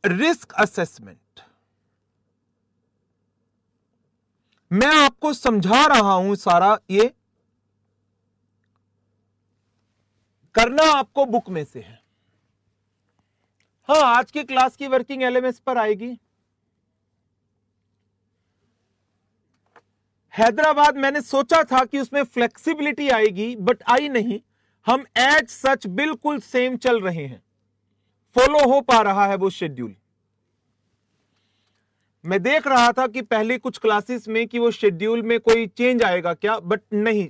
Risk assessment, मैं आपको समझा रहा हूं, सारा ये करना आपको बुक में से है। हां, आज की क्लास की वर्किंग एलएमएस पर आएगी। हैदराबाद मैंने सोचा था कि उसमें फ्लेक्सिबिलिटी आएगी, बट आई नहीं। हम एज सच बिल्कुल सेम चल रहे हैं, फॉलो हो पा रहा है वो शेड्यूल। मैं देख रहा था कि पहले कुछ क्लासेस में कि वो शेड्यूल में कोई चेंज आएगा क्या, बट नहीं,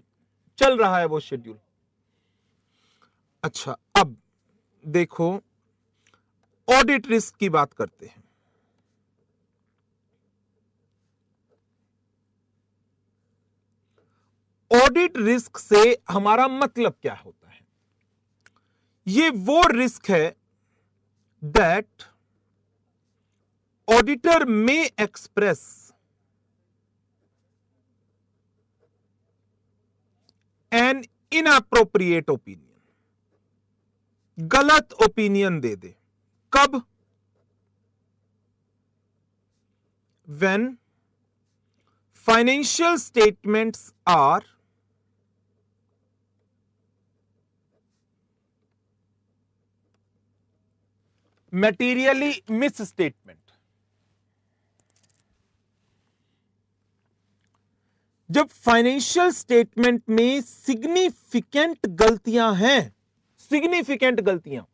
चल रहा है वो शेड्यूल। अच्छा, अब देखो ऑडिट रिस्क की बात करते हैं। ऑडिट रिस्क से हमारा मतलब क्या होता है? ये वो रिस्क है that auditor may express an inappropriate opinion, गलत ओपिनियन दे दे। कब? When financial statements are materially misstatement, जब फाइनेंशियल स्टेटमेंट में सिग्निफिकेंट गलतियां हैं, सिग्निफिकेंट गलतियां,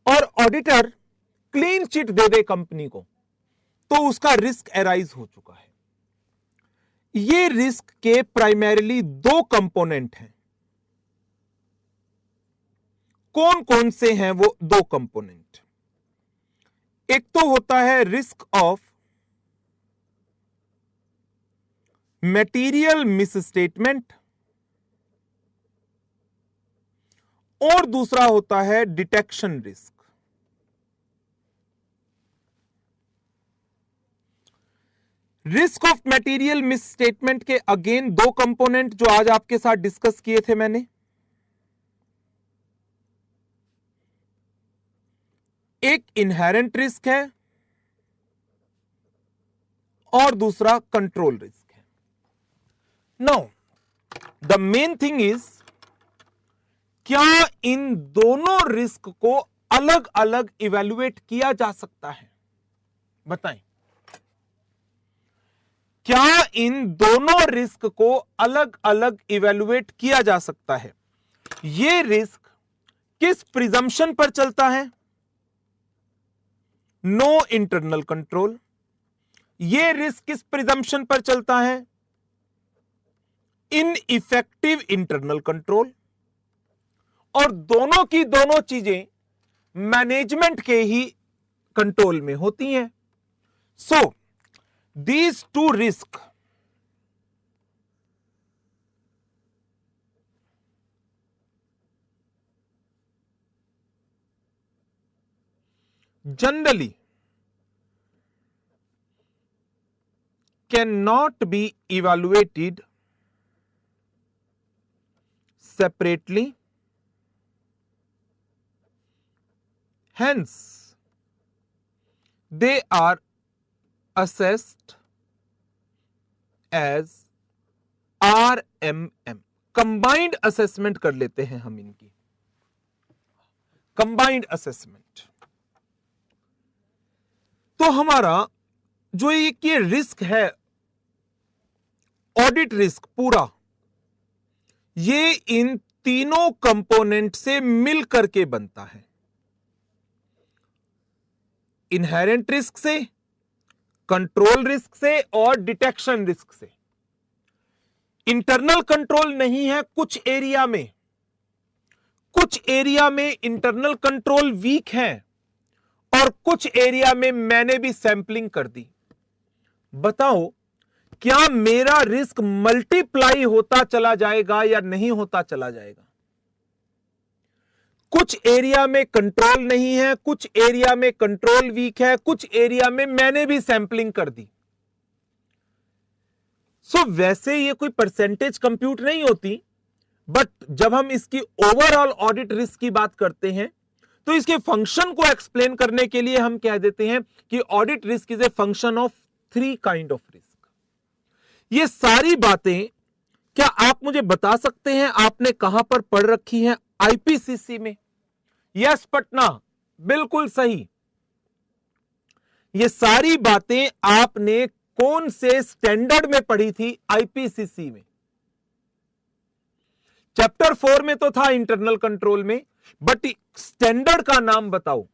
और ऑडिटर क्लीन चिट दे दे कंपनी को, तो उसका रिस्क अराइज हो चुका है। ये रिस्क के प्राइमरीली दो कंपोनेंट हैं। कौन कौन से हैं वो दो कंपोनेंट? एक तो होता है रिस्क ऑफ मटेरियल मिसस्टेटमेंट, और दूसरा होता है detection risk. Risk of material misstatement के अगेन दो कंपोनेंट जो आज आपके साथ डिस्कस किए थे मैंने, एक इनहेरेंट रिस्क है और दूसरा कंट्रोल रिस्क है। Now the main thing is, क्या इन दोनों रिस्क को अलग अलग इवैल्यूएट किया जा सकता है? बताएं, क्या इन दोनों रिस्क को अलग अलग इवैल्यूएट किया जा सकता है? ये रिस्क किस प्रिजम्पशन पर चलता है? No internal control. ये रिस्क किस प्रिजम्पशन पर चलता है? Ineffective internal control. और दोनों की दोनों चीजें मैनेजमेंट के ही कंट्रोल में होती हैं। So these two risk generally cannot be evaluated separately, hence they are assessed as RMM, combined assessment कर लेते हैं हम इनकी, कंबाइंड असेसमेंट। तो हमारा जो ये रिस्क है, ऑडिट रिस्क पूरा, ये इन तीनों कंपोनेंट से मिल करके बनता है। इनहेरेंट रिस्क से, कंट्रोल रिस्क से और डिटेक्शन रिस्क से। इंटरनल कंट्रोल नहीं है कुछ एरिया में, कुछ एरिया में इंटरनल कंट्रोल वीक है और कुछ एरिया में मैंने भी सैंपलिंग कर दी। बताओ, क्या मेरा रिस्क मल्टीप्लाई होता चला जाएगा या नहीं होता चला जाएगा? कुछ एरिया में कंट्रोल नहीं है, कुछ एरिया में कंट्रोल वीक है, कुछ एरिया में मैंने भी सैंपलिंग कर दी। वैसे ये कोई परसेंटेज कंप्यूट नहीं होती, बट जब हम इसकी ओवरऑल ऑडिट रिस्क की बात करते हैं तो इसके फंक्शन को एक्सप्लेन करने के लिए हम कह देते हैं कि audit risk is a function of 3 kind of risk. ये सारी बातें क्या आप मुझे बता सकते हैं आपने कहां पर पढ़ रखी हैं? आईपीसीसी में। यस पटना, बिल्कुल सही। ये सारी बातें आपने कौन से स्टैंडर्ड में पढ़ी थी? आईपीसीसी में। चैप्टर 4 में तो था इंटरनल कंट्रोल में, बट स्टैंडर्ड का नाम बताओ।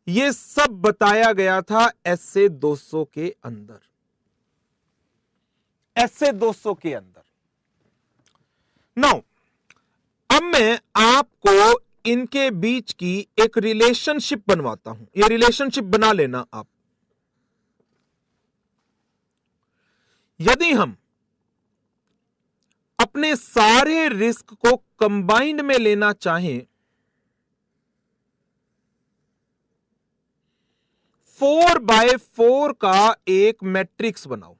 ये सब बताया गया था एसए 200 के अंदर। एसए 200 के अंदर। नाउ अब मैं आपको इनके बीच की एक रिलेशनशिप बनवाता हूं। ये रिलेशनशिप बना लेना आप। यदि हम अपने सारे रिस्क को कंबाइंड में लेना चाहें, 4x4 का एक मैट्रिक्स बनाओ।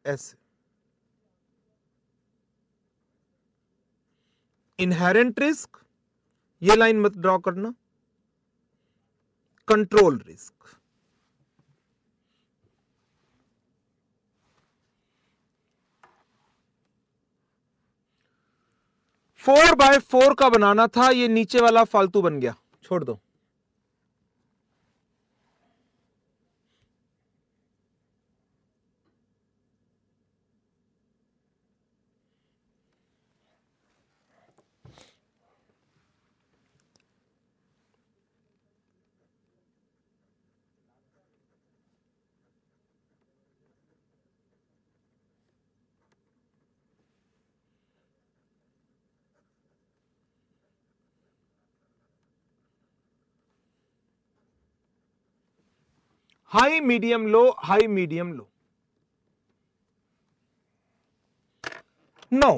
ऐसे इनहेरेंट रिस्क, ये लाइन मत ड्रॉ करना। Control risk. Four by four का बनाना था, ये नीचे वाला फालतू बन गया, छोड़ दो। High medium low, high medium low. No,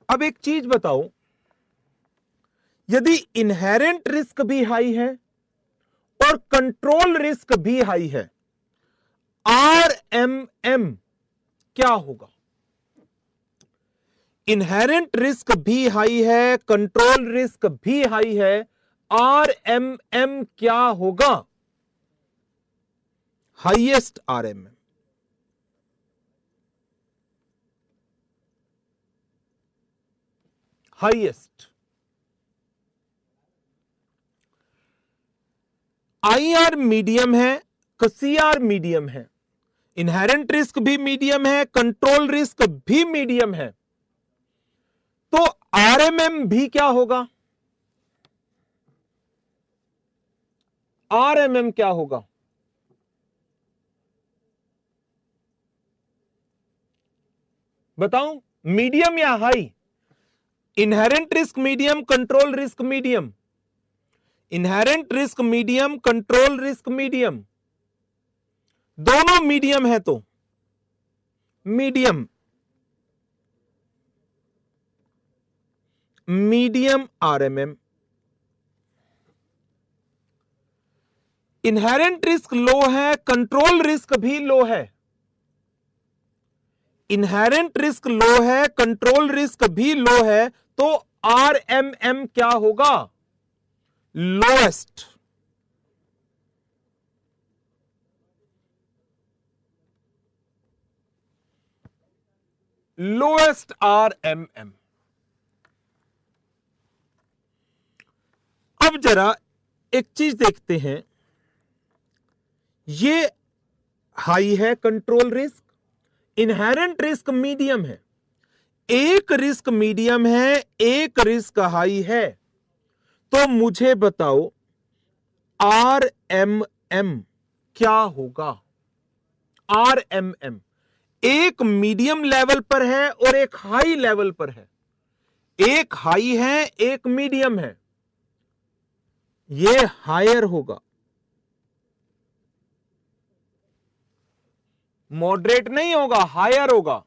अब एक चीज बताओ, यदि इनहेरेंट रिस्क भी हाई है और कंट्रोल रिस्क भी हाई है, आरएमएम क्या होगा? इनहेरेंट रिस्क भी हाई है, कंट्रोल रिस्क भी हाई है, आरएमएम क्या होगा? Highest RMM. Highest. IR medium है, सीआर मीडियम है, इनहेरेंट रिस्क भी मीडियम है, कंट्रोल रिस्क भी मीडियम है, तो आरएमएम भी क्या होगा? आरएमएम क्या होगा? बताओ, मीडियम या high? Inherent risk medium, control risk medium. Inherent risk medium, control risk medium, दोनों मीडियम है तो medium. Medium RMM. Inherent risk low है, कंट्रोल रिस्क भी लो है। इनहेरेंट रिस्क लो है, कंट्रोल रिस्क भी लो है, तो आरएमएम क्या होगा? लोएस्ट। Lowest RMM. अब जरा एक चीज देखते हैं, ये हाई है control risk, inherent risk medium है, एक रिस्क मीडियम है, एक रिस्क हाई है। तो मुझे बताओ RMM क्या होगा? RMM एक मीडियम लेवल पर है और एक हाई लेवल पर है, एक हाई है एक मीडियम है, यह हायर होगा, मॉडरेट नहीं होगा, हायर होगा,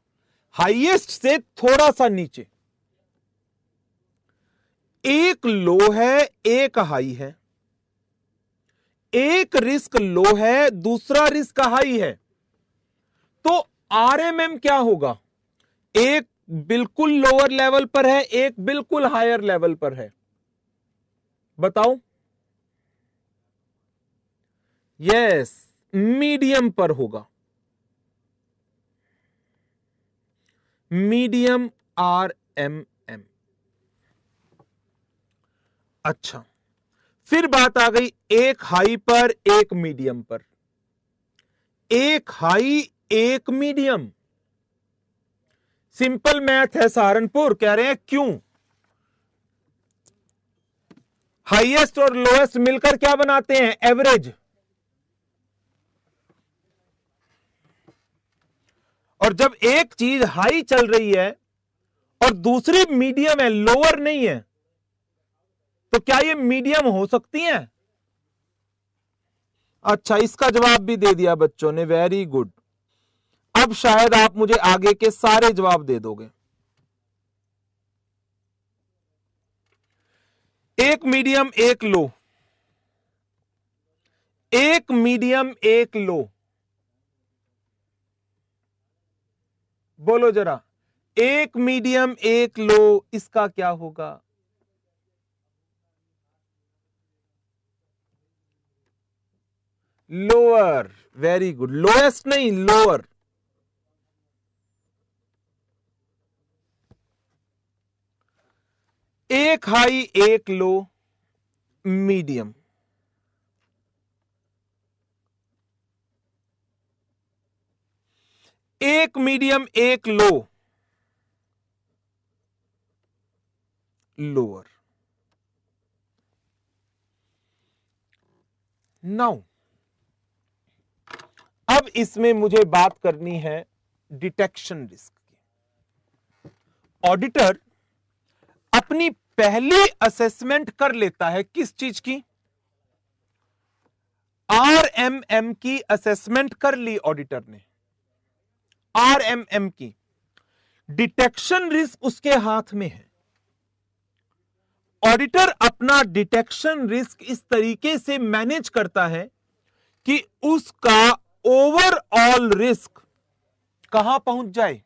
हाईएस्ट से थोड़ा सा नीचे। एक लो है एक हाई है, एक रिस्क लो है दूसरा रिस्क हाई है, तो RMM क्या होगा? एक बिल्कुल लोअर लेवल पर है, एक बिल्कुल हायर लेवल पर है, बताओ। यस, मीडियम पर होगा, मीडियम RMM। अच्छा, फिर बात आ गई एक हाई पर एक मीडियम पर, एक हाई एक मीडियम। सिंपल मैथ है सहारनपुर, कह रहे हैं क्यों? हाईएस्ट और लोएस्ट मिलकर क्या बनाते हैं? एवरेज। और जब एक चीज हाई चल रही है और दूसरी मीडियम है, लोअर नहीं है, तो क्या ये मीडियम हो सकती हैं? अच्छा, इसका जवाब भी दे दिया बच्चों ने, वेरी गुड। अब शायद आप मुझे आगे के सारे जवाब दे दोगे। एक मीडियम एक लो, एक मीडियम एक लो, बोलो जरा, एक मीडियम एक लो, इसका क्या होगा? लोअर, वेरी गुड, लोएस्ट नहीं, लोअर। एक हाई एक लो, मीडियम। एक मीडियम एक लो, लोअर। नाउ अब इसमें मुझे बात करनी है डिटेक्शन रिस्क की। ऑडिटर अपनी पहली असेसमेंट कर लेता है किस चीज की? RMM की असेसमेंट कर ली ऑडिटर ने, RMM की। डिटेक्शन रिस्क उसके हाथ में है। ऑडिटर अपना डिटेक्शन रिस्क इस तरीके से मैनेज करता है कि उसका ओवरऑल रिस्क कहां पहुंच जाए?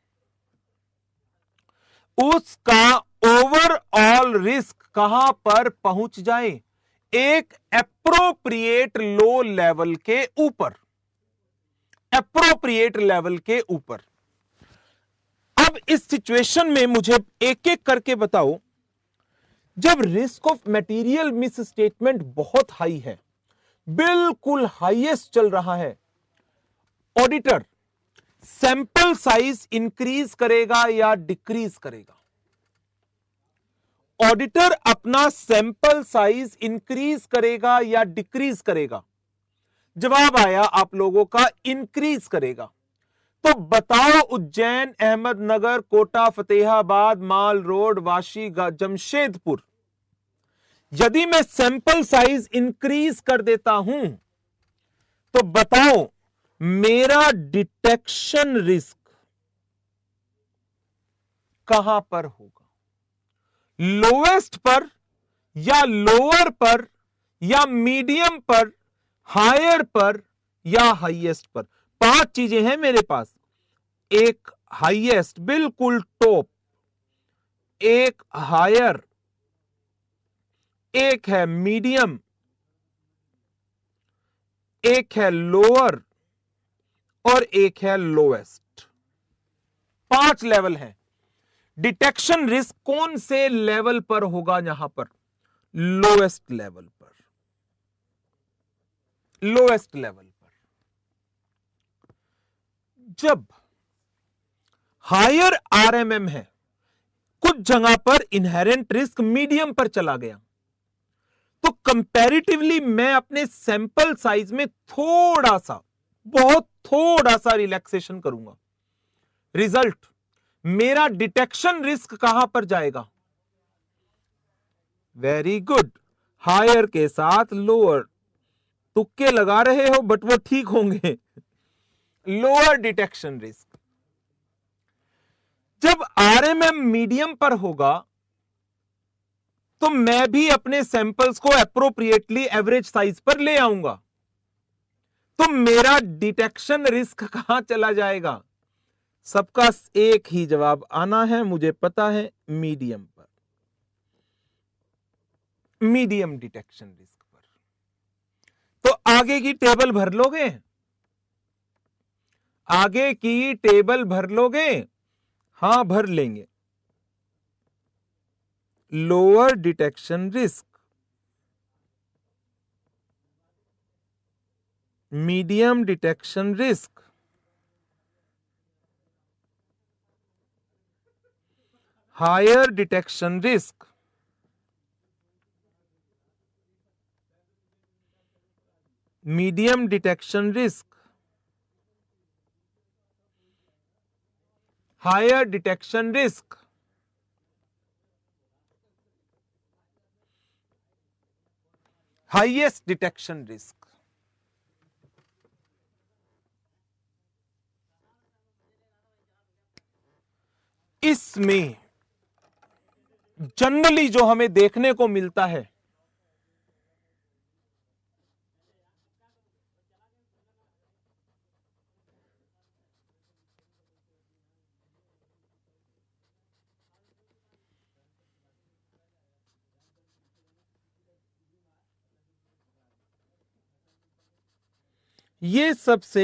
उसका ओवरऑल रिस्क कहां पर पहुंच जाए? एक एप्रोप्रिएट लो लेवल के ऊपर, एप्रोप्रिएट लेवल के ऊपर। अब इस सिचुएशन में मुझे एक एक करके बताओ, जब risk of material miss statement बहुत हाई है, बिल्कुल हाईएस्ट चल रहा है, ऑडिटर सैंपल साइज इंक्रीज करेगा या डिक्रीज करेगा? ऑडिटर अपना सैंपल साइज इंक्रीज करेगा या डिक्रीज करेगा? जवाब आया आप लोगों का इंक्रीज करेगा। तो बताओ, उज्जैन, अहमदनगर, कोटा, फतेहाबाद, माल रोड, वाशी, जमशेदपुर, यदि मैं सैंपल साइज इंक्रीज कर देता हूं तो बताओ मेरा डिटेक्शन रिस्क कहां पर होगा? लोएस्ट पर या लोअर पर या मीडियम पर, हायर पर या हाईएस्ट पर? 5 चीजें हैं मेरे पास। एक हाईएस्ट बिल्कुल टॉप, एक हायर, एक है मीडियम, एक है लोअर और एक है लोएस्ट। 5 लेवल हैं। डिटेक्शन रिस्क कौन से लेवल पर होगा? यहां पर लोएस्ट लेवल पर, लोएस्ट लेवल पर। जब हायर आरएमएम है, कुछ जगह पर इनहेरेंट रिस्क मीडियम पर चला गया, तो कंपैरेटिवली मैं अपने सैंपल साइज में थोड़ा सा, बहुत थोड़ा सा रिलैक्सेशन करूंगा। रिजल्ट, मेरा डिटेक्शन रिस्क कहां पर जाएगा? वेरी गुड, हायर के साथ लोअर। तुक्के लगा रहे हो बट वो ठीक होंगे। Lower detection risk. जब आरएमएम मीडियम पर होगा तो मैं भी अपने सैंपल्स को एप्रोप्रिएटली एवरेज साइज पर ले आऊंगा, तो मेरा डिटेक्शन रिस्क कहां चला जाएगा? सबका एक ही जवाब आना है, मुझे पता है, मीडियम पर, मीडियम डिटेक्शन रिस्क पर। तो आगे की टेबल भर लोगे? आगे की टेबल भर लोगे? हां, भर लेंगे। Lower detection risk, medium detection risk, higher detection risk, medium detection risk, higher detection risk, highest detection risk. इसमें जनरली जो हमें देखने को मिलता है, ये सबसे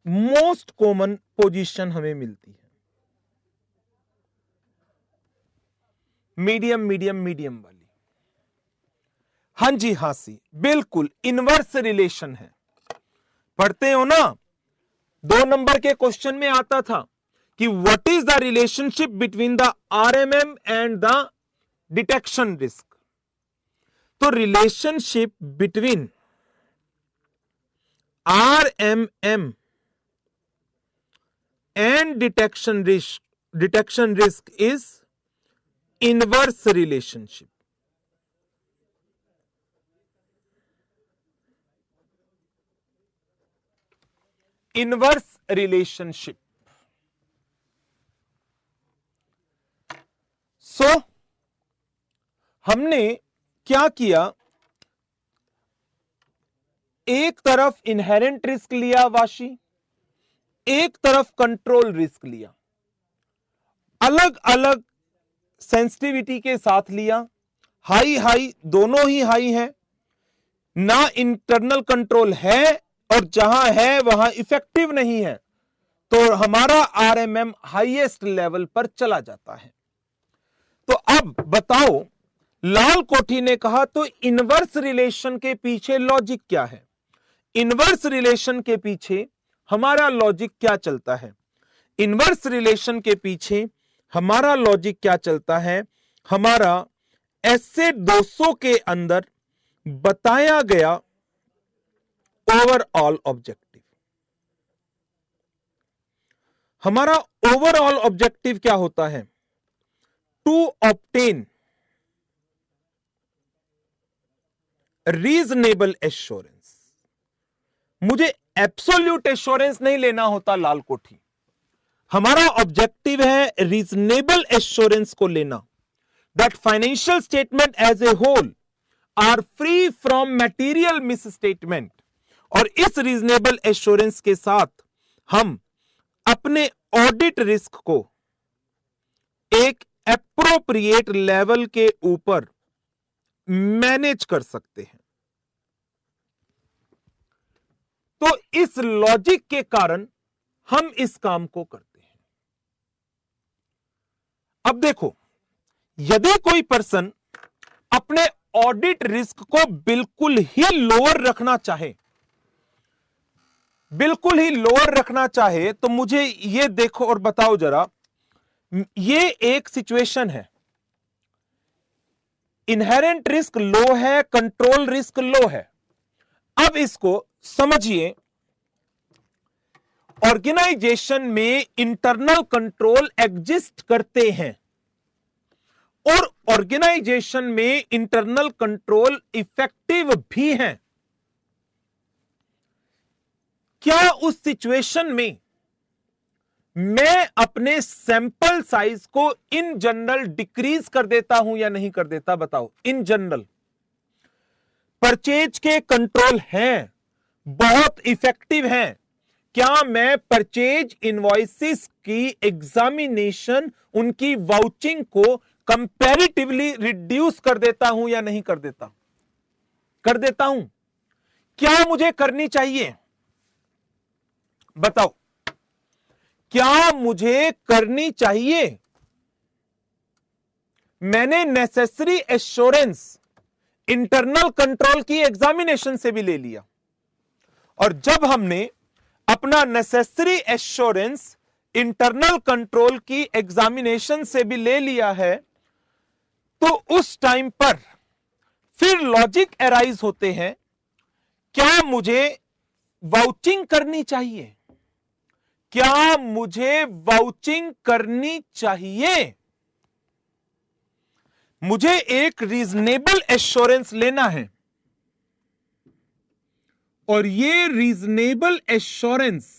मोस्ट कॉमन पोजीशन हमें मिलती है। मीडियम मीडियम मीडियम वाली। हां जी, हां सी, बिल्कुल इनवर्स रिलेशन है। पढ़ते हो ना, 2 नंबर के क्वेश्चन में आता था कि what is the relationship between the RMM and the detection risk. तो relationship between RMM and detection risk is inverse relationship. Inverse relationship. So हमने क्या किया, एक तरफ इनहेरेंट रिस्क लिया वाशी, एक तरफ कंट्रोल रिस्क लिया, अलग अलग सेंसिटिविटी के साथ लिया। हाई हाई, दोनों ही हाई है ना, इंटरनल कंट्रोल है और जहां है वहां इफेक्टिव नहीं है, तो हमारा आरएमएम हाईएस्ट लेवल पर चला जाता है। तो अब बताओ, लाल कोठी ने कहा तो इनवर्स रिलेशन के पीछे लॉजिक क्या है? इनवर्स रिलेशन के पीछे हमारा लॉजिक क्या चलता है? इनवर्स रिलेशन के पीछे हमारा लॉजिक क्या चलता है? हमारा एसे 200 के अंदर बताया गया ओवरऑल ऑब्जेक्टिव। हमारा ओवरऑल ऑब्जेक्टिव क्या होता है? To obtain reasonable assurance. मुझे एब्सोल्यूट एश्योरेंस नहीं लेना होता लाल कोठी, हमारा ऑब्जेक्टिव है रीजनेबल एश्योरेंस को लेना, that financial statement as a whole are free from material misstatement. और इस रीजनेबल एश्योरेंस के साथ हम अपने ऑडिट रिस्क को एक एप्रोप्रिएट लेवल के ऊपर मैनेज कर सकते हैं। तो इस लॉजिक के कारण हम इस काम को करते हैं। अब देखो, यदि कोई पर्सन अपने ऑडिट रिस्क को बिल्कुल ही लोअर रखना चाहे, बिल्कुल ही लोअर रखना चाहे तो मुझे ये देखो और बताओ जरा, ये एक सिचुएशन है, इनहेरेंट रिस्क लो है, कंट्रोल रिस्क लो है। अब इसको समझिए, ऑर्गेनाइजेशन में इंटरनल कंट्रोल एग्जिस्ट करते हैं और ऑर्गेनाइजेशन में इंटरनल कंट्रोल इफेक्टिव भी हैं। क्या उस सिचुएशन में मैं अपने सैंपल साइज को इन जनरल डिक्रीज कर देता हूं या नहीं कर देता? बताओ। इन जनरल परचेज के कंट्रोल हैं, बहुत इफेक्टिव हैं। क्या मैं परचेज इनवॉइसेस की एग्जामिनेशन, उनकी वाउचिंग को कंपैरेटिवली रिड्यूस कर देता हूं या नहीं कर देता? कर देता हूं। क्या मुझे करनी चाहिए? बताओ, क्या मुझे करनी चाहिए? मैंने नेसेसरी एश्योरेंस इंटरनल कंट्रोल की एग्जामिनेशन से भी ले लिया, और जब हमने अपना नेसेसरी एश्योरेंस इंटरनल कंट्रोल की एग्जामिनेशन से भी ले लिया है, तो उस टाइम पर फिर लॉजिक एराइज होते हैं, क्या मुझे वाउचिंग करनी चाहिए? क्या मुझे वाउचिंग करनी चाहिए? मुझे एक रीजनेबल एश्योरेंस लेना है, और ये रीजनेबल एश्योरेंस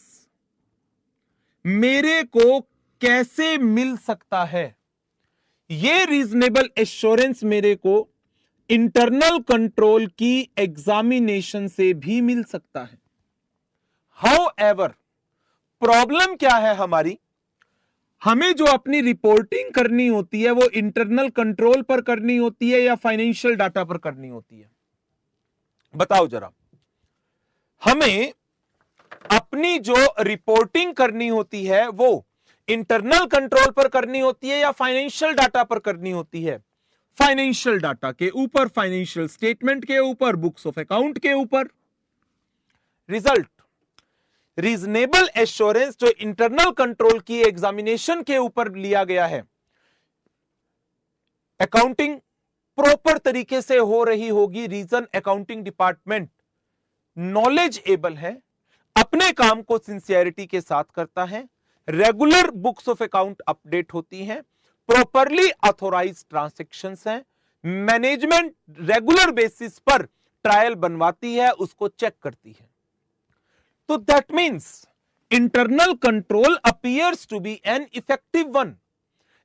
मेरे को कैसे मिल सकता है? ये रीजनेबल एश्योरेंस मेरे को इंटरनल कंट्रोल की एग्जामिनेशन से भी मिल सकता है। हाउएवर, प्रॉब्लम क्या है हमारी? हमें जो अपनी रिपोर्टिंग करनी होती है वो इंटरनल कंट्रोल पर करनी होती है या फाइनेंशियल डाटा पर करनी होती है? बताओ जरा। हमें अपनी जो रिपोर्टिंग करनी होती है वो इंटरनल कंट्रोल पर करनी होती है या फाइनेंशियल डाटा पर करनी होती है? फाइनेंशियल डाटा के ऊपर, फाइनेंशियल स्टेटमेंट के ऊपर, बुक्स ऑफ अकाउंट के ऊपर। रिजल्ट, रीजनेबल एश्योरेंस जो इंटरनल कंट्रोल की एग्जामिनेशन के ऊपर लिया गया है, अकाउंटिंग प्रॉपर तरीके से हो रही होगी, reason accounting department knowledgeable है, अपने काम को सिंसियरिटी के साथ करता है, regular books of account update होती हैं, प्रॉपरली ऑथोराइज ट्रांजैक्शंस हैं, मैनेजमेंट रेगुलर बेसिस पर ट्रायल बनवाती है, उसको चेक करती है। तो that means internal control appears to be an effective one.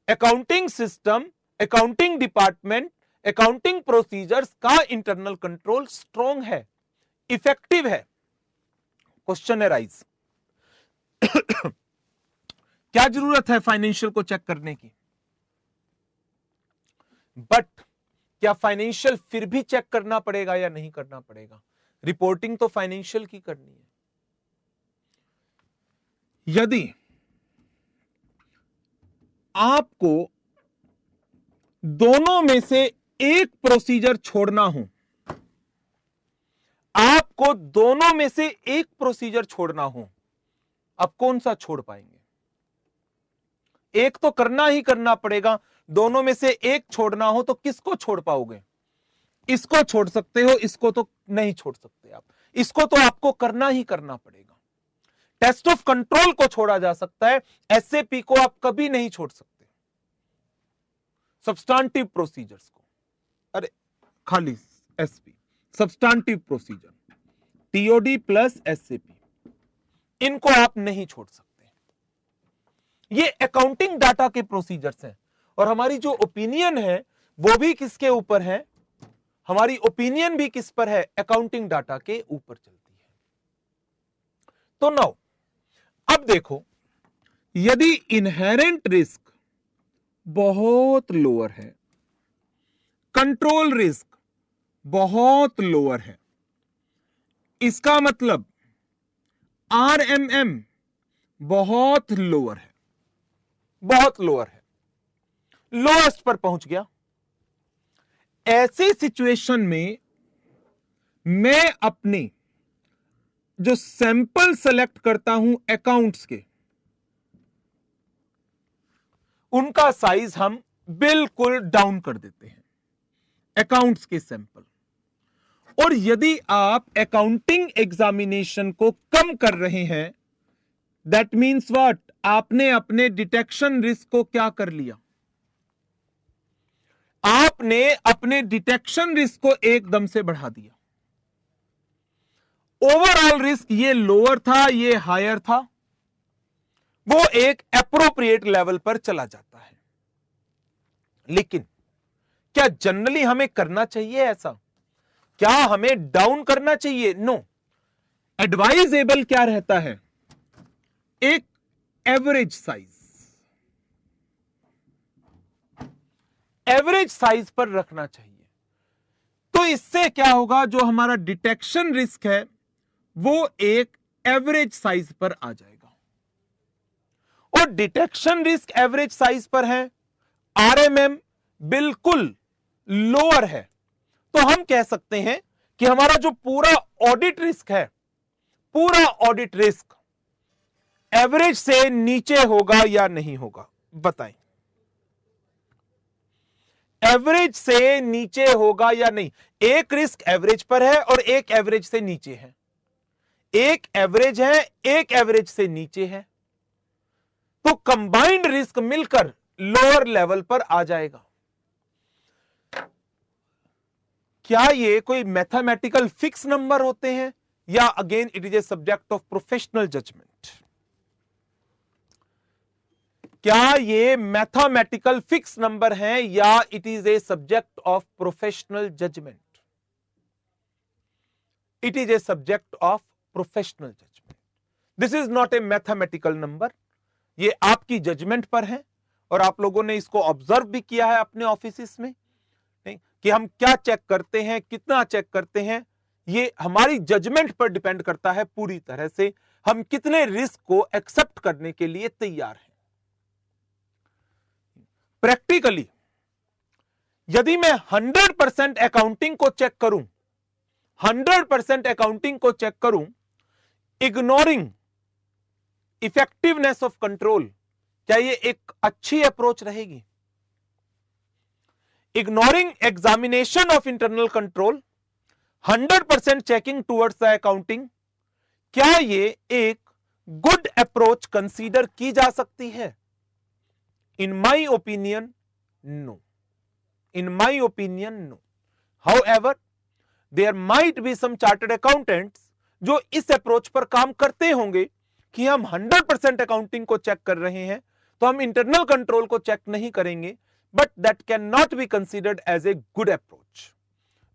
Accounting system, accounting department, accounting procedures का इंटरनल कंट्रोल स्ट्रॉन्ग है, इफेक्टिव है। क्वेश्चन अराइज, क्या जरूरत है फाइनेंशियल को चेक करने की? बट क्या फाइनेंशियल फिर भी चेक करना पड़ेगा या नहीं करना पड़ेगा? रिपोर्टिंग तो फाइनेंशियल की करनी है। यदि आपको दोनों में से एक प्रोसीजर छोड़ना हो, आपको दोनों में से एक प्रोसीजर छोड़ना हो, आप कौन सा छोड़ पाएंगे? एक तो करना ही करना पड़ेगा, दोनों में से एक छोड़ना हो तो किसको छोड़ पाओगे? इसको छोड़ सकते हो, इसको तो नहीं छोड़ सकते आप, इसको तो आपको करना ही करना पड़ेगा। टेस्ट ऑफ कंट्रोल को छोड़ा जा सकता है, एसएपी को आप कभी नहीं छोड़ सकते। सब्सटेंटिव प्रोसीजर्स को, अरे खाली SP, substantive procedure, TOD plus SAP, इनको आप नहीं छोड़ सकते। ये अकाउंटिंग डाटा के प्रोसीजर्स हैं, और हमारी जो ओपिनियन है वो भी किसके ऊपर है? हमारी ओपिनियन भी किस पर है? अकाउंटिंग डाटा के ऊपर चलती है। तो नाउ अब देखो, यदि इनहेरेंट रिस्क बहुत लोअर है, कंट्रोल रिस्क बहुत लोअर है, इसका मतलब आरएमएम बहुत लोअर है, बहुत लोअर है, लोएस्ट पर पहुंच गया। ऐसी सिचुएशन में मैं अपने जो सैंपल सेलेक्ट करता हूं अकाउंट्स के, उनका साइज हम बिल्कुल डाउन कर देते हैं, अकाउंट्स के सैंपल। और यदि आप अकाउंटिंग एग्जामिनेशन को कम कर रहे हैं, दैट मीन्स व्हाट, आपने अपने डिटेक्शन रिस्क को क्या कर लिया, आपने अपने डिटेक्शन रिस्क को एकदम से बढ़ा दिया। ओवरऑल रिस्क ये लोअर था, ये हायर था, वो एक एप्रोप्रिएट लेवल पर चला जाता है। लेकिन क्या जनरली हमें करना चाहिए ऐसा? क्या हमें डाउन करना चाहिए? नो। एडवाइजेबल क्या रहता है, एक एवरेज साइज, एवरेज साइज पर रखना चाहिए। तो इससे क्या होगा, जो हमारा डिटेक्शन रिस्क है वो एक एवरेज साइज पर आ जाएगा। और डिटेक्शन रिस्क एवरेज साइज पर है, आरएमएम बिल्कुल लोअर है, तो हम कह सकते हैं कि हमारा जो पूरा ऑडिट रिस्क है, पूरा ऑडिट रिस्क एवरेज से नीचे होगा या नहीं होगा, बताएं। एवरेज से नीचे होगा या नहीं? एक रिस्क एवरेज पर है और एक एवरेज से नीचे है, एक एवरेज है, एक एवरेज से नीचे है, तो कंबाइंड रिस्क मिलकर लोअर लेवल पर आ जाएगा। क्या ये कोई मैथमेटिकल फिक्स नंबर होते हैं या again it is a subject of professional judgement? क्या ये मैथमेटिकल फिक्स नंबर है या it is a subject of professional judgement? It is a subject of professional judgement. This is not a mathematical number, ये आपकी judgement पर है। और आप लोगों ने इसको ऑब्जर्व भी किया है अपने ऑफिस में, नहीं कि हम क्या चेक करते हैं, कितना चेक करते हैं, ये हमारी जजमेंट पर डिपेंड करता है पूरी तरह से, हम कितने रिस्क को एक्सेप्ट करने के लिए तैयार हैं। प्रैक्टिकली यदि मैं 100% अकाउंटिंग को चेक करूं, 100% अकाउंटिंग को चेक करूं, इग्नोरिंग इफेक्टिवनेस ऑफ कंट्रोल, क्या ये एक अच्छी अप्रोच रहेगी? Ignoring examination of internal control, 100% checking towards the accounting, क्या ये एक गुड अप्रोच कंसीडर की जा सकती है? In my opinion no, in my opinion no. However there might be some chartered accountants जो इस अप्रोच पर काम करते होंगे कि हम 100% अकाउंटिंग को चेक कर रहे हैं तो हम इंटरनल कंट्रोल को चेक नहीं करेंगे, but that can not be considered as a good approach.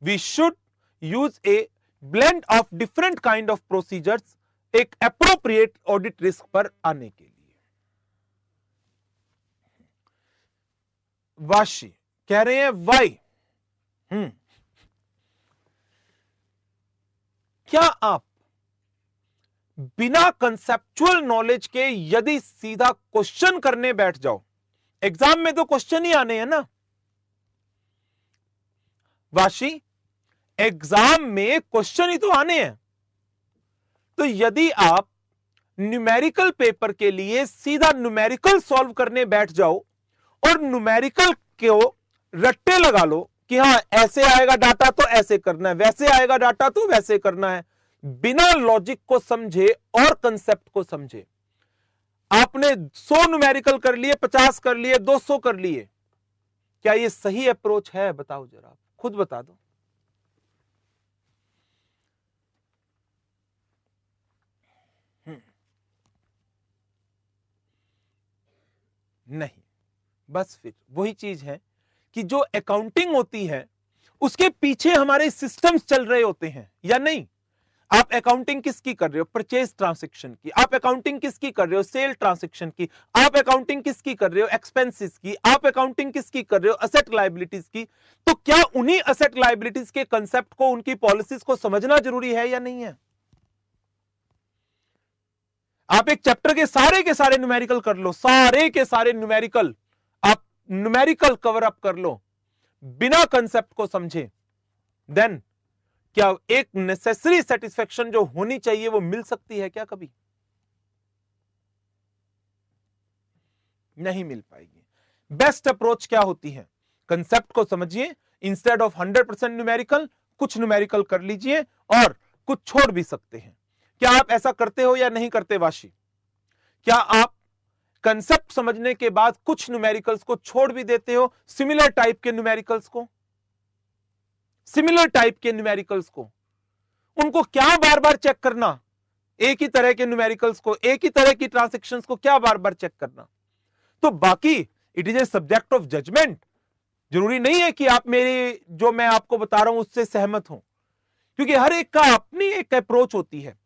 We should use a blend of different kind of procedures एक एप्रोप्रिएट ऑडिट रिस्क पर आने के लिए। वाशी कह रहे हैं वाई, क्या आप बिना कंसेप्चुअल नॉलेज के यदि सीधा क्वेश्चन करने बैठ जाओ, एग्जाम में तो क्वेश्चन ही आने हैं ना वाशी, एग्जाम में क्वेश्चन ही तो आने हैं, तो यदि आप न्यूमेरिकल पेपर के लिए सीधा न्यूमेरिकल सॉल्व करने बैठ जाओ और न्यूमेरिकल को रट्टे लगा लो कि हां ऐसे आएगा डाटा तो ऐसे करना है, वैसे आएगा डाटा तो वैसे करना है, बिना लॉजिक को समझे और कंसेप्ट को समझे आपने 100 न्यूमेरिकल कर लिए, 50 कर लिए, 200 कर लिए, क्या ये सही अप्रोच है? बताओ जरा, खुद बता दो। नहीं, बस फिर वही चीज है कि जो अकाउंटिंग होती है उसके पीछे हमारे सिस्टम्स चल रहे होते हैं या नहीं। आप अकाउंटिंग किसकी कर रहे हो? परचेज ट्रांजैक्शन की। आप अकाउंटिंग किसकी कर रहे हो? सेल ट्रांजैक्शन की। आप अकाउंटिंग किसकी कर रहे हो? एक्सपेंसेस की। आप अकाउंटिंग किसकी कर रहे हो? असेट लायबिलिटीज की। तो क्या उन्हीं असेट लायबिलिटीज के कंसेप्ट को, उनकी पॉलिसीज को समझना जरूरी है या नहीं है? आप एक चैप्टर के सारे न्यूमेरिकल कर लो, सारे के सारे न्यूमेरिकल, आप न्यूमेरिकल कवर अप कर लो बिना कंसेप्ट को समझे, देन क्या एक नेसेसरी सेटिस्फेक्शन जो होनी चाहिए वो मिल सकती है क्या कभी? नहीं मिल पाएगी। बेस्ट अप्रोच क्या होती है? कंसेप्ट को समझिए, इंस्टेड ऑफ 100% न्यूमेरिकल कुछ न्यूमेरिकल कर लीजिए और कुछ छोड़ भी सकते हैं। क्या आप ऐसा करते हो या नहीं करते वाशी? क्या आप कंसेप्ट समझने के बाद कुछ न्यूमेरिकल्स को छोड़ भी देते हो, सिमिलर टाइप के न्यूमेरिकल्स को? सिमिलर टाइप के न्यूमेरिकल्स को उनको क्या बार बार चेक करना? एक ही तरह के न्यूमेरिकल्स को, एक ही तरह की ट्रांजैक्शंस को क्या बार बार चेक करना? तो बाकी it is a subject of judgement. जरूरी नहीं है कि आप मेरी जो मैं आपको बता रहा हूं उससे सहमत हो, क्योंकि हर एक का अपनी एक अप्रोच होती है।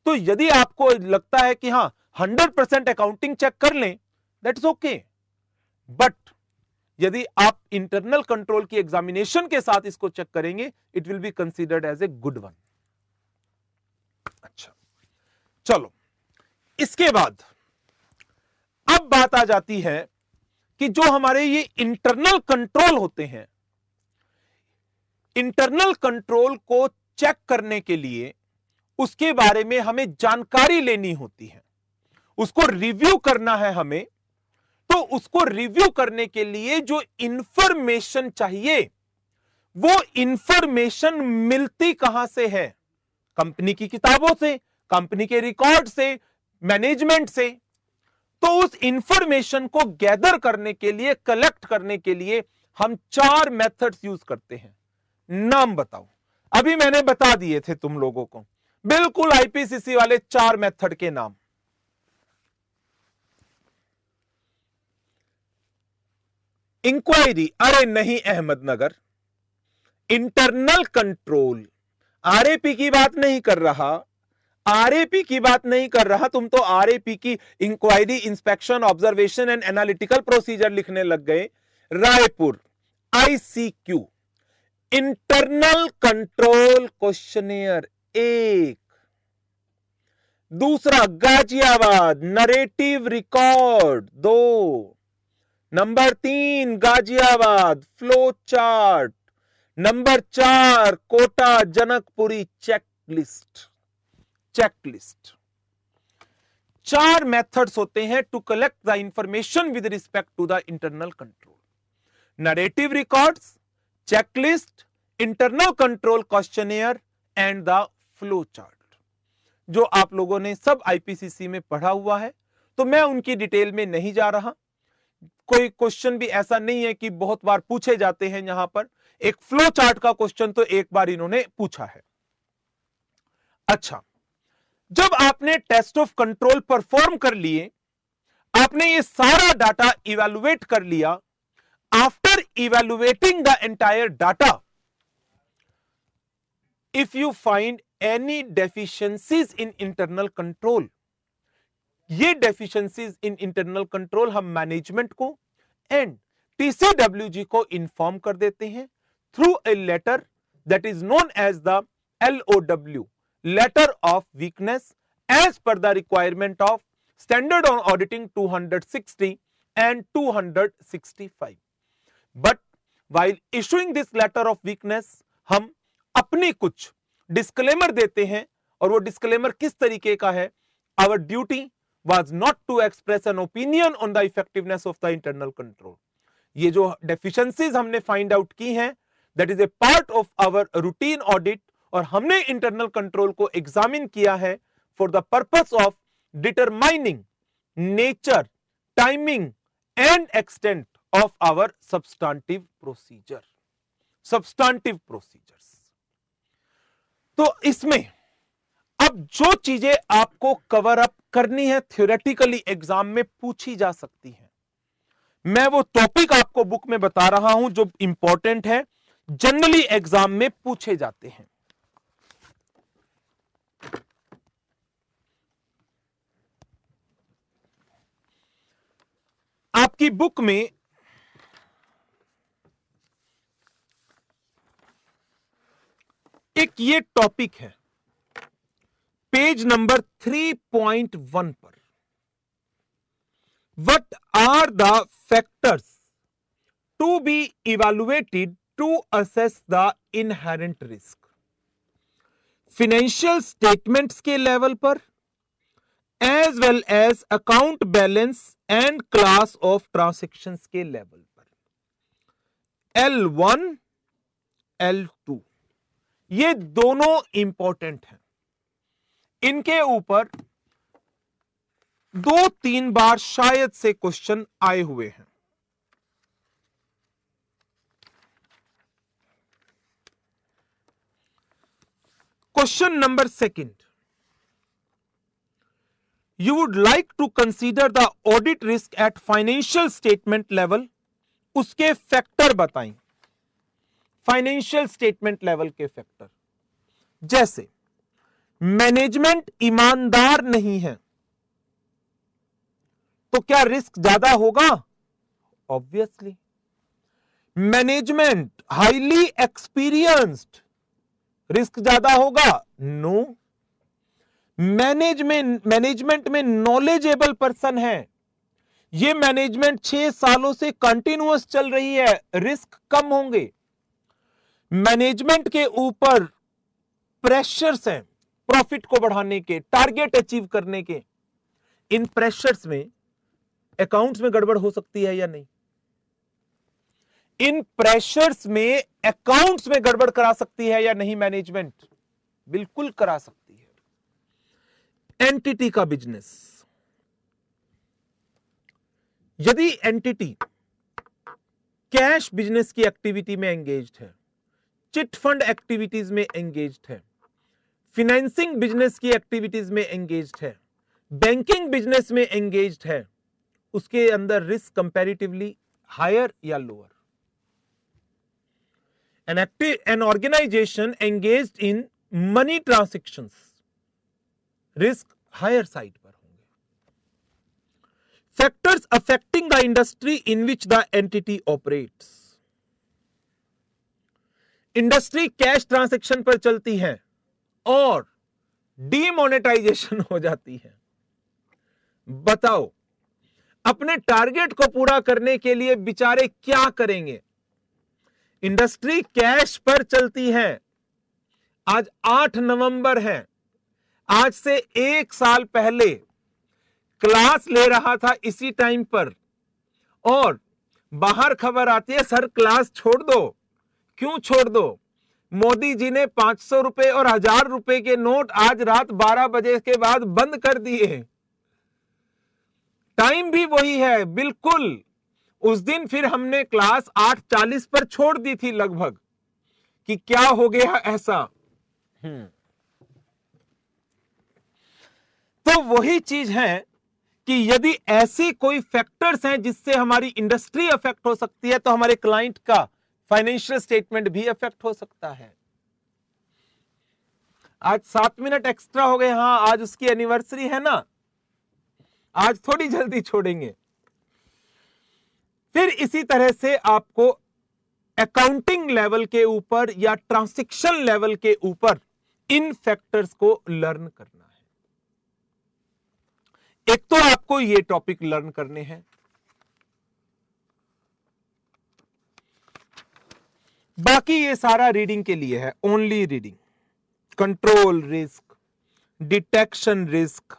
तो यदि आपको लगता है कि हां 100% अकाउंटिंग चेक कर लें, दैट्स ओके, बट यदि आप इंटरनल कंट्रोल की एग्जामिनेशन के साथ इसको चेक करेंगे, it will be considered as a good one. अच्छा, चलो इसके बाद अब बात आ जाती है कि जो हमारे ये इंटरनल कंट्रोल होते हैं, इंटरनल कंट्रोल को चेक करने के लिए उसके बारे में हमें जानकारी लेनी होती है, उसको रिव्यू करना है हमें। तो उसको रिव्यू करने के लिए जो इंफॉर्मेशन चाहिए, वो इंफॉर्मेशन मिलती कहां से है? कंपनी की किताबों से, कंपनी के रिकॉर्ड से, मैनेजमेंट से। तो उस इंफॉर्मेशन को गैदर करने के लिए, कलेक्ट करने के लिए हम 4 मेथड्स यूज करते हैं। नाम बताओ। अभी मैंने बता दिए थे तुम लोगों को बिल्कुल आईपीसीसी वाले 4 मेथड के नाम। इंक्वायरी, अरे नहीं अहमदनगर। इंटरनल कंट्रोल, आरएपी की बात नहीं कर रहा, आरएपी की बात नहीं कर रहा। तुम तो आरएपी की inquiry, inspection, observation and analytical procedure लिखने लग गए। Raipur ICQ, internal control questionnaire 1। दूसरा Ghaziabad narrative record 2। Number 3 Ghaziabad flow chart. Number 4 Kota Janakpuri checklist. Checklist 4 methods होते हैं to collect the information with respect to the internal control. Narrative records, checklist, internal control questionnaire and the flow chart, जो आप लोगों ने सब IPCC में पढ़ा हुआ है। तो मैं उनकी डिटेल में नहीं जा रहा। कोई क्वेश्चन भी ऐसा नहीं है कि बहुत बार पूछे जाते हैं। यहां पर एक फ्लो चार्ट का क्वेश्चन तो एक बार इन्होंने पूछा है। अच्छा, जब आपने टेस्ट ऑफ कंट्रोल परफॉर्म कर लिए, आपने ये सारा डाटा इवैल्यूएट कर लिया, after evaluating the entire data, if you find any deficiencies in internal control, ये डेफिशिएंसीज इन इंटरनल कंट्रोल हम मैनेजमेंट को एंड टीसीडब्ल्यूजी को इन्फॉर्म कर देते हैं through a letter that is known as the LOW, letter of weakness, as per the requirement of standard on auditing 260 and 265। But while issuing this letter of weakness, हम अपनी कुछ disclaimer देते हैं। और वो डिस्क्लेमर किस तरीके का है? Our duty was not to express an opinion on the effectiveness of the internal control. ये जो deficiencies हमने find out की हैं, that is a part of our routine audit, और हमने internal control को examine किया है for the purpose of determining nature, timing and extent of our substantive procedure. Substantive procedures. तो इसमें अब जो चीजें आपको कवर अप करनी है, थ्योरेटिकली एग्जाम में पूछी जा सकती है, मैं वो टॉपिक आपको बुक में बता रहा हूं जो इंपॉर्टेंट है, जनरली एग्जाम में पूछे जाते हैं। आपकी बुक में एक ये टॉपिक है, पेज नंबर 3.1 पर, what are the factors to be evaluated to assess the inherent risk. Financial statements के लेवल पर, as well as account balance and class of transactions के लेवल पर। L1, L2 ये दोनों इंपॉर्टेंट हैं। इनके ऊपर 2-3 बार शायद से क्वेश्चन आए हुए हैं। Question number 2, you would like to consider the audit risk at financial statement level, उसके फैक्टर बताएं। फाइनेंशियल स्टेटमेंट लेवल के फैक्टर, जैसे मैनेजमेंट ईमानदार नहीं है तो क्या रिस्क ज्यादा होगा? Obviously. Management highly experienced, risk ज्यादा होगा? नो। मैनेजमेंट में नॉलेजेबल पर्सन है, ये मैनेजमेंट 6 सालों से कंटिन्यूअस चल रही है, रिस्क कम होंगे। मैनेजमेंट के ऊपर प्रेशर्स हैं प्रॉफिट को बढ़ाने के, टारगेट अचीव करने के। इन प्रेशर्स में अकाउंट्स में गड़बड़ हो सकती है या नहीं? इन प्रेशर्स में अकाउंट्स में गड़बड़ करा सकती है या नहीं मैनेजमेंट? बिल्कुल करा सकती है। एंटिटी का बिजनेस, यदि एंटिटी कैश बिजनेस की एक्टिविटी में एंगेज्ड है, चिट फंड एक्टिविटीज में एंगेज्ड है, फाइनेंसिंग बिजनेस की एक्टिविटीज में एंगेज्ड है, बैंकिंग बिजनेस में एंगेज्ड है, उसके अंदर रिस्क कंपैरेटिवली हायर या lower? An organization engaged in money transactions, risk higher side पर होंगे। Factors affecting the industry in which the entity operates, industry cash transaction पर चलती है और डीमोनेटाइजेशन हो जाती है। बताओ अपने टारगेट को पूरा करने के लिए बेचारे क्या करेंगे? इंडस्ट्री कैश पर चलती है। आज 8 नवंबर है, आज से 1 साल पहले क्लास ले रहा था इसी टाइम पर, और बाहर खबर आती है सर क्लास छोड़ दो। क्यों छोड़ दो? मोदी जी ने 500 रुपए और 1000 रुपए के नोट आज रात 12 बजे के बाद बंद कर दिए। टाइम भी वही है बिल्कुल। उस दिन फिर हमने क्लास 8:40 पर छोड़ दी थी लगभग, कि क्या हो गया ऐसा। तो वही चीज है कि यदि ऐसी कोई फैक्टर्स हैं जिससे हमारी इंडस्ट्री अफेक्ट हो सकती है, तो हमारे क्लाइंट का फाइनेंशियल स्टेटमेंट भी अफेक्ट हो सकता है। आज 7 मिनट एक्स्ट्रा हो गए। हां, आज उसकी एनिवर्सरी है ना, आज थोड़ी जल्दी छोड़ेंगे। फिर इसी तरह से आपको अकाउंटिंग लेवल के ऊपर या ट्रांजैक्शन लेवल के ऊपर इन फैक्टर्स को लर्न करना है। एक तो आपको ये टॉपिक लर्न करने हैं, बाकी ये सारा रीडिंग के लिए है, only reading. Control risk, detection risk,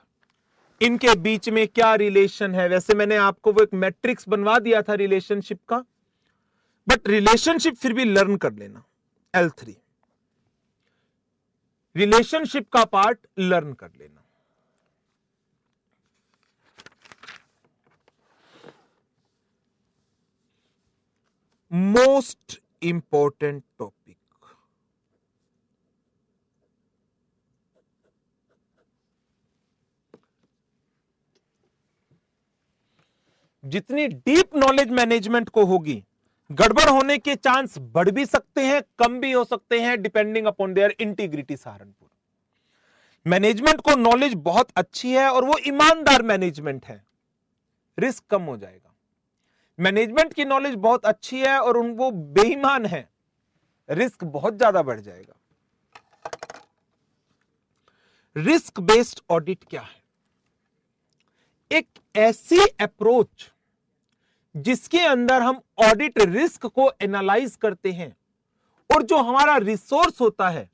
इनके बीच में क्या रिलेशन है। वैसे मैंने आपको वो एक मैट्रिक्स बनवा दिया था रिलेशनशिप का, बट रिलेशनशिप फिर भी लर्न कर लेना। L3 रिलेशनशिप का पार्ट लर्न कर लेना। मोस्ट इंपॉर्टेंट टॉपिक, जितनी डीप नॉलेज मैनेजमेंट को होगी, गड़बड़ होने के चांस बढ़ भी सकते हैं, कम भी हो सकते हैं, depending upon their integrity. Saharanpur management को नॉलेज बहुत अच्छी है और वो ईमानदार मैनेजमेंट है, रिस्क कम हो जाएगा। मैनेजमेंट की नॉलेज बहुत अच्छी है और वो बेईमान है, रिस्क बहुत ज्यादा बढ़ जाएगा। रिस्क बेस्ड ऑडिट क्या है? एक ऐसी अप्रोच जिसके अंदर हम ऑडिट रिस्क को एनालाइज करते हैं और जो हमारा रिसोर्स होता है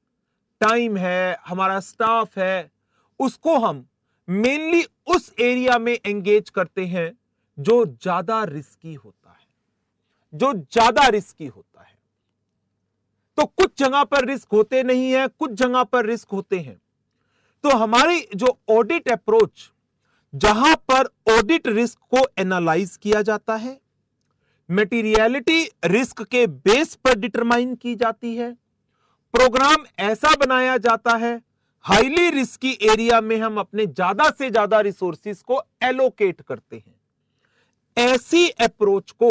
टाइम है, हमारा स्टाफ है, उसको हम मेनली उस एरिया में एंगेज करते हैं जो ज्यादा रिस्की होता है, जो ज्यादा रिस्की होता है। तो कुछ जगह पर रिस्क होते नहीं है, कुछ जगह पर रिस्क होते हैं। तो हमारी जो ऑडिट अप्रोच, जहां पर ऑडिट रिस्क को एनालाइज किया जाता है, मटेरियलिटी रिस्क के बेस पर डिटरमाइन की जाती है, प्रोग्राम ऐसा बनाया जाता है, हाईली रिस्की एरिया में हम अपने ज्यादा से ज्यादा रिसोर्सेज को एलोकेट करते हैं। ऐसी अप्रोच को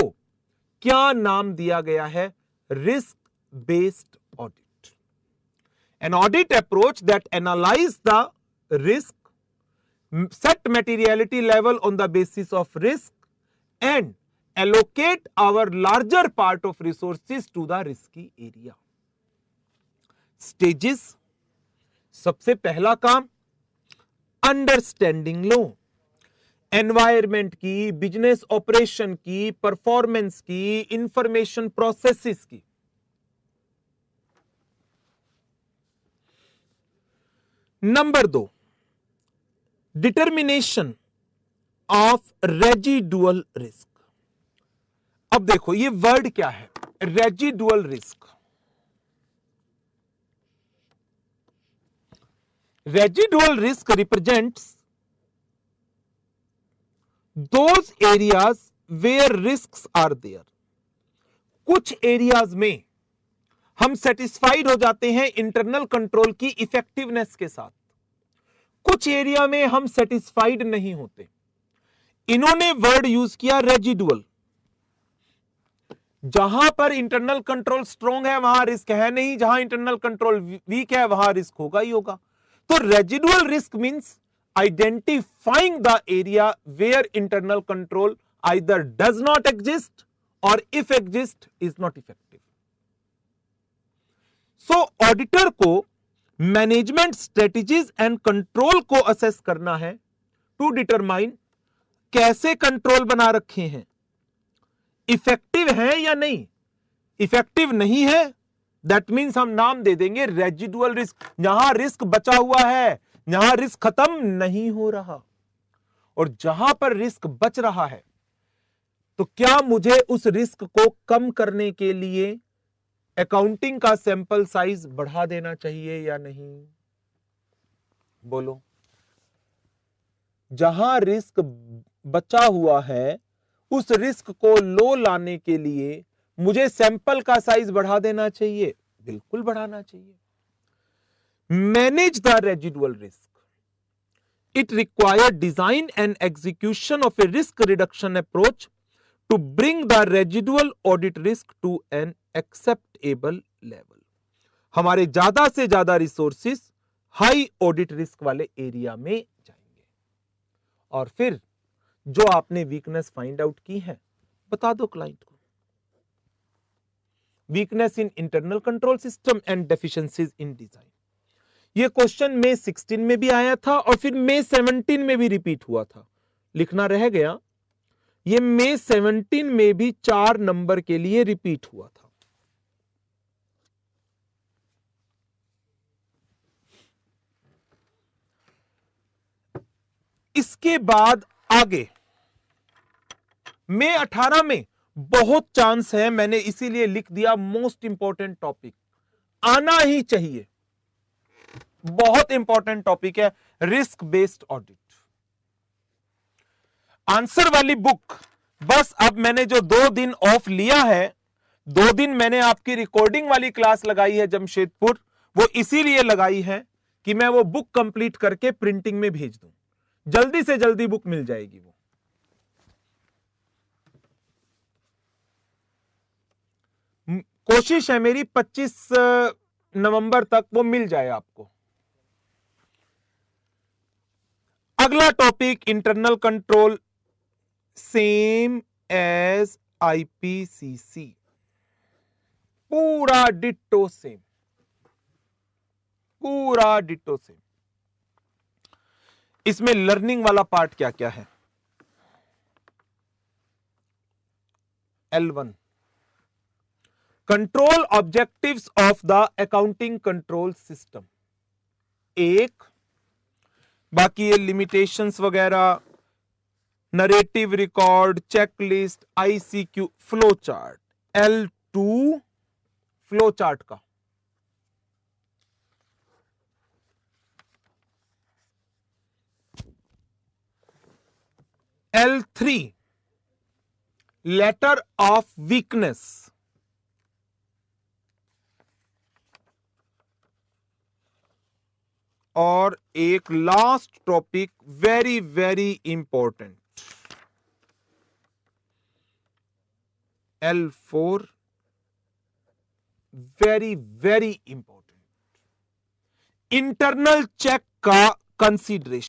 क्या नाम दिया गया है? Risk based audit. An audit approach that analyse the risk, set materiality level on the basis of risk and allocate our larger part of resources to the risky area. Stages, सबसे पहला काम understanding लो, environment की, business operation की, performance की, information processes की। Number 2, determination of residual risk. अब देखो ये वर्ड क्या है, residual risk. Residual risk represents those areas where risks are there. कुछ एरियाज में हम सेटिस्फाइड हो जाते हैं इंटरनल कंट्रोल की इफेक्टिवनेस के साथ, कुछ एरिया में हम सेटिस्फाइड नहीं होते। इन्होंने वर्ड यूज किया रेजिडुअल। जहां पर इंटरनल कंट्रोल स्ट्रॉन्ग है वहां रिस्क है नहीं, जहां इंटरनल कंट्रोल वीक है वहां रिस्क होगा ही होगा। तो residual risk means identifying the area where internal control either does not exist और if exist is not effective. So auditor को मैनेजमेंट स्ट्रेटेजीज एंड कंट्रोल को असेस करना है टू डिटरमाइन कैसे कंट्रोल बना रखे हैं, इफेक्टिव है या नहीं। इफेक्टिव नहीं है दैट मींस हम नाम दे देंगे रेजिडुअल रिस्क। जहां रिस्क बचा हुआ है, जहां रिस्क खत्म नहीं हो रहा, और जहां पर रिस्क बच रहा है तो क्या मुझे उस रिस्क को कम करने के लिए अकाउंटिंग का सैंपल साइज बढ़ा देना चाहिए या नहीं? बोलो। जहां रिस्क बचा हुआ है उस रिस्क को लो लाने के लिए मुझे सैंपल का साइज बढ़ा देना चाहिए, बिल्कुल बढ़ाना चाहिए। Manage the residual risk, it require design and execution of a risk reduction approach to bring the residual audit risk to an acceptable level. हमारे ज्यादा से ज्यादा रिसोर्सेस हाई ऑडिट रिस्क वाले एरिया में जाएंगे, और फिर जो आपने वीकनेस फाइंड आउट की है बता दो क्लाइंट को। Weakness in internal control system and deficiencies in design. यह क्वेश्चन May 16 में भी आया था और फिर May 17 में भी रिपीट हुआ था, लिखना रह गया। यह May 17 में भी 4 नंबर के लिए रिपीट हुआ था। इसके बाद आगे May 18 में बहुत चांस है, मैंने इसीलिए लिख दिया मोस्ट इंपॉर्टेंट टॉपिक, आना ही चाहिए। बहुत इंपॉर्टेंट टॉपिक है रिस्क बेस्ड ऑडिट। आंसर वाली बुक, बस अब मैंने जो 2 दिन ऑफ लिया है, 2 दिन मैंने आपकी रिकॉर्डिंग वाली क्लास लगाई है जमशेदपुर, वो इसीलिए लगाई है कि मैं वो बुक कंप्लीट करके प्रिंटिंग में भेज दूं, जल्दी से जल्दी बुक मिल जाएगी। वो कोशिश है मेरी 25 नवंबर तक वो मिल जाए आपको। अगला topic internal control, same as IPCC, पूरा डिट्टो सेम, पूरा डिट्टो सेम। इसमें लर्निंग वाला पार्ट क्या क्या है? L1, control objectives of the accounting control system. 1, बाकी ये लिमिटेशंस वगैरह, narrative record, checklist, ICQ, flow chart. L2 flow chart का। L3 letter of weakness. और एक last topic very very important, L4 very very important, internal check का consideration.